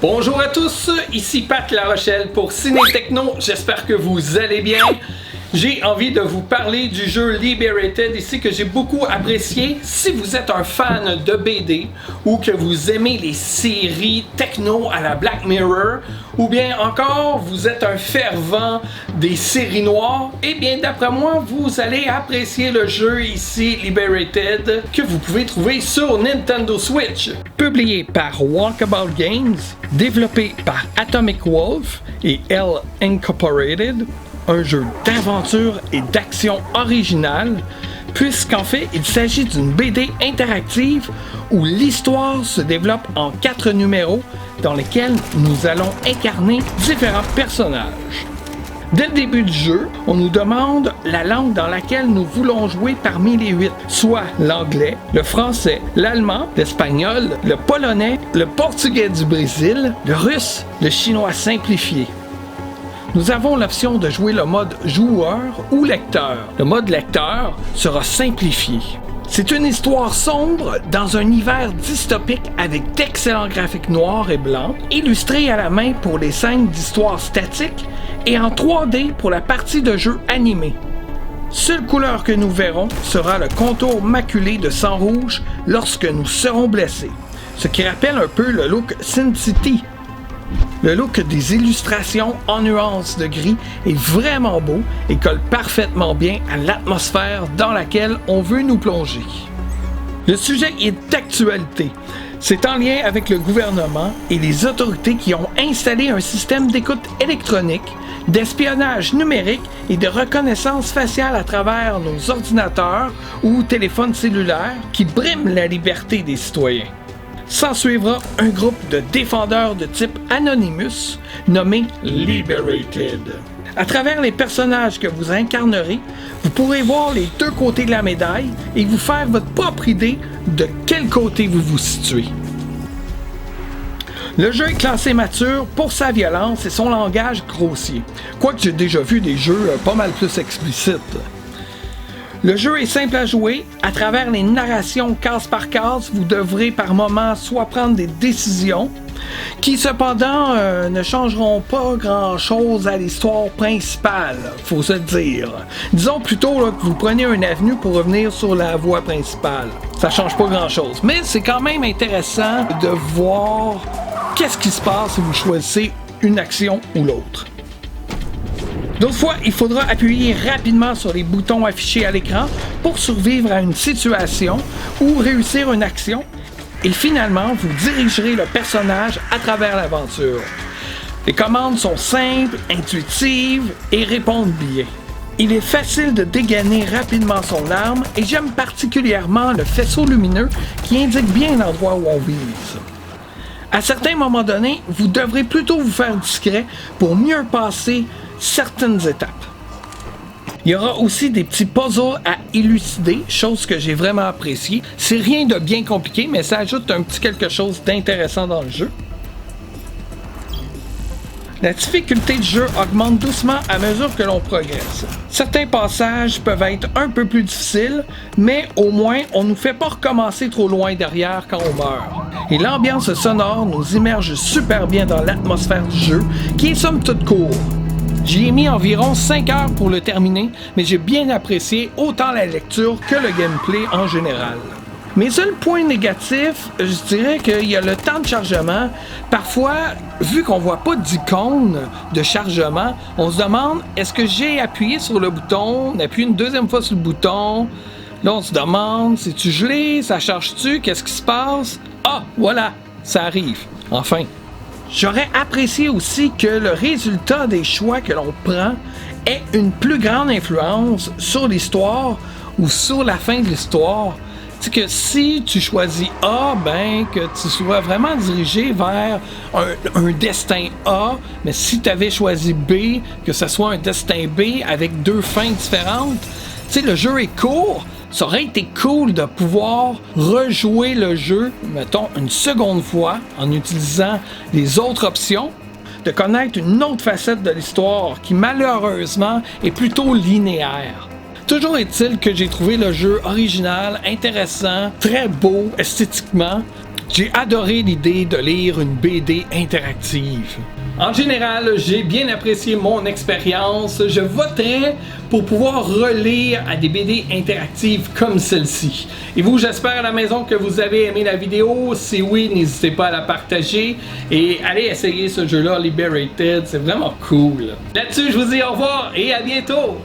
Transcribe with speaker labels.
Speaker 1: Bonjour à tous, ici Pat La Rochelle pour Ciné Techno, j'espère que vous allez bien. J'ai envie de vous parler du jeu Liberated ici que j'ai beaucoup apprécié. Si vous êtes un fan de BD ou que vous aimez les séries techno à la Black Mirror ou bien encore vous êtes un fervent des séries noires, eh bien d'après moi vous allez apprécier le jeu ici Liberated que vous pouvez trouver sur Nintendo Switch. Publié par Walkabout Games, développé par Atomic Wolf et L Incorporated, un jeu d'aventure et d'action original, puisqu'en fait, il s'agit d'une BD interactive où l'histoire se développe en 4 numéros dans lesquels nous allons incarner différents personnages. Dès le début du jeu, on nous demande la langue dans laquelle nous voulons jouer parmi les 8, soit l'anglais, le français, l'allemand, l'espagnol, le polonais, le portugais du Brésil, le russe, le chinois simplifié. Nous avons l'option de jouer le mode joueur ou lecteur. Le mode lecteur sera simplifié. C'est une histoire sombre dans un univers dystopique avec d'excellents graphiques noirs et blancs, illustrés à la main pour les scènes d'histoire statique et en 3D pour la partie de jeu animé. Seule couleur que nous verrons sera le contour maculé de sang rouge lorsque nous serons blessés, ce qui rappelle un peu le look Sin City. Le look des illustrations en nuances de gris est vraiment beau et colle parfaitement bien à l'atmosphère dans laquelle on veut nous plonger. Le sujet est d'actualité. C'est en lien avec le gouvernement et les autorités qui ont installé un système d'écoute électronique, d'espionnage numérique et de reconnaissance faciale à travers nos ordinateurs ou téléphones cellulaires qui briment la liberté des citoyens. S'ensuivra un groupe de défendeurs de type Anonymous nommé Liberated. À travers les personnages que vous incarnerez, vous pourrez voir les deux côtés de la médaille et vous faire votre propre idée de quel côté vous vous situez. Le jeu est classé mature pour sa violence et son langage grossier, quoique j'ai déjà vu des jeux pas mal plus explicites. Le jeu est simple à jouer. À travers les narrations case par case, vous devrez par moments soit prendre des décisions qui cependant ne changeront pas grand-chose à l'histoire principale, faut se dire. Disons plutôt là, que vous prenez une avenue pour revenir sur la voie principale. Ça change pas grand-chose, mais c'est quand même intéressant de voir qu'est-ce qui se passe si vous choisissez une action ou l'autre. D'autres fois, il faudra appuyer rapidement sur les boutons affichés à l'écran pour survivre à une situation ou réussir une action. Et finalement, vous dirigerez le personnage à travers l'aventure. Les commandes sont simples, intuitives et répondent bien. Il est facile de dégainer rapidement son arme et j'aime particulièrement le faisceau lumineux qui indique bien l'endroit où on vise. À certains moments donnés, vous devrez plutôt vous faire discret pour mieux passer certaines étapes. Il y aura aussi des petits puzzles à élucider, chose que j'ai vraiment appréciée. C'est rien de bien compliqué, mais ça ajoute un petit quelque chose d'intéressant dans le jeu. La difficulté du jeu augmente doucement à mesure que l'on progresse. Certains passages peuvent être un peu plus difficiles, mais au moins on ne nous fait pas recommencer trop loin derrière quand on meurt. Et l'ambiance sonore nous immerge super bien dans l'atmosphère du jeu, qui est somme toute court. J'y ai mis environ 5 heures pour le terminer, mais j'ai bien apprécié autant la lecture que le gameplay en général. Mes seuls points négatifs, je dirais qu'il y a le temps de chargement. Parfois, vu qu'on voit pas d'icône de chargement, on se demande, est-ce que j'ai appuyé sur le bouton, on appuie une deuxième fois sur le bouton, là on se demande, c'est-tu gelé, ça charge-tu, qu'est-ce qui se passe? Ah, voilà, ça arrive, enfin. J'aurais apprécié aussi que le résultat des choix que l'on prend ait une plus grande influence sur l'histoire ou sur la fin de l'histoire. C'est que si tu choisis A, ben que tu sois vraiment dirigé vers un destin A, mais si tu avais choisi B, que ce soit un destin B avec deux fins différentes. Tu sais, le jeu est court. Ça aurait été cool de pouvoir rejouer le jeu, mettons, une seconde fois en utilisant les autres options, de connaître une autre facette de l'histoire qui malheureusement est plutôt linéaire. Toujours est-il que j'ai trouvé le jeu original, intéressant, très beau esthétiquement. J'ai adoré l'idée de lire une BD interactive. En général, j'ai bien apprécié mon expérience. Je voterais pour pouvoir relire à des BD interactives comme celle-ci. Et vous, j'espère à la maison que vous avez aimé la vidéo. Si oui, n'hésitez pas à la partager et allez essayer ce jeu-là, Liberated. C'est vraiment cool. Là-dessus, je vous dis au revoir et à bientôt!